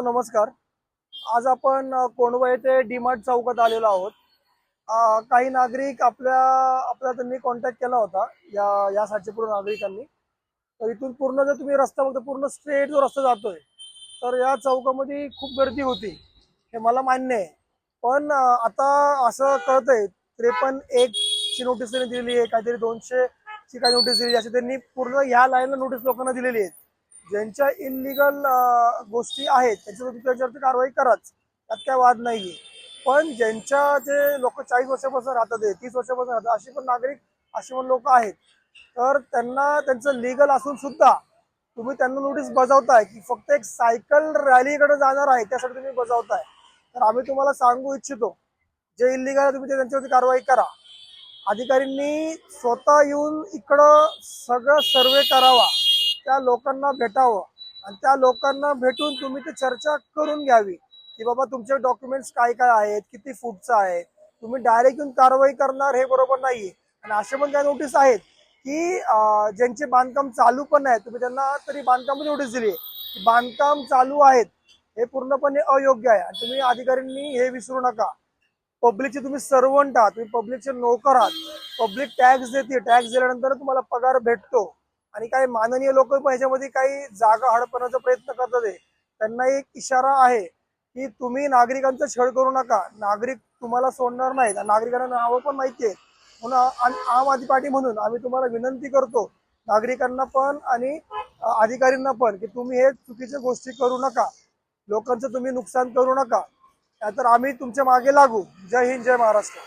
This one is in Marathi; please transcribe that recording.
नमस्कार. आज आपण कोंढवा येथे डीमार्ट चौकात आलेलो आहोत. काही नागरिक आपला त्यांनी कॉन्टॅक्ट केला होता या साईडच्या पूर्ण नागरिकांनी. तर इथून पूर्ण जर तुम्ही रस्ता बघता पूर्ण स्ट्रेट जो रस्ता जातोय तर या चौकामध्ये खूप गर्दी होती, हे मला मान्य आहे. पण आता असं कळतंय 53(1) ची नोटीस त्यांनी दिलेली आहे, काहीतरी 200 ची काही नोटीस दिलेली, अशी त्यांनी पूर्ण ह्या लाईनला नोटीस लोकांना दिलेली आहे. ज्यांच्या इलिगल गोष्टी आहेत त्याच्यावरती कारवाई कराच, त्यात काय वाद नाहीये. पण ज्यांच्या जे लोक 40 वर्षापासून राहतात, 30 वर्षापासून राहतात, अशी पण नागरिक, अशी पण लोक आहेत, तर त्यांना त्यांचं लिगल असून सुद्धा तुम्ही त्यांना नोटीस बजावताय की फक्त एक सायकल रॅलीकडे जाणार आहे त्यासाठी तुम्ही बजावताय. तर आम्ही तुम्हाला सांगू इच्छितो, जे इलिगल आहे तुम्ही त्यांच्यावरती कारवाई करा. अधिकाऱ्यांनी स्वतः येऊन इकडं सगळं सर्वे करावा, त्या लोकांना भेटावं आणि त्या लोकांना भेटून तुम्ही ते चर्चा करून घ्यावी की बाबा तुमचे डॉक्युमेंट्स काय काय आहेत, किती फूटचं आहे. तुम्ही डायरेक्ट येऊन कारवाई करणार हे बरोबर नाहीये. आणि असे पण काही नोटीस आहेत की ज्यांचे बांधकाम चालू पण आहे, तुम्ही त्यांना तरी बांधकामाची नोटीस दिली की बांधकाम चालू आहेत, हे पूर्णपणे अयोग्य आहे. आणि तुम्ही अधिकाऱ्यांनी हे विसरू नका, पब्लिकचे तुम्ही सर्वंट आहात, तुम्ही पब्लिकचे नोकर आहात. पब्लिक टॅक्स देते, टॅक्स दिल्यानंतर तुम्हाला पगार भेटतो. आणि काही माननीय लोक पण ह्याच्यामध्ये काही जागा हडपण्याचा प्रयत्न करतात. त्यांना एक इशारा आहे की तुम्ही नागरिकांचा छळ करू नका, नागरिक तुम्हाला सोडणार नाहीत. नागरिकांना नावं पण माहिती आहे, म्हणून आम आदमी पार्टी म्हणून आम्ही तुम्हाला विनंती करतो, नागरिकांना पण आणि अधिकाऱ्यांना पण, की तुम्ही हे चुकीच्या गोष्टी करू नका, लोकांचं तुम्ही नुकसान करू नका, तर आम्ही तुमच्या मागे लागू. जय हिंद, जय महाराष्ट्र.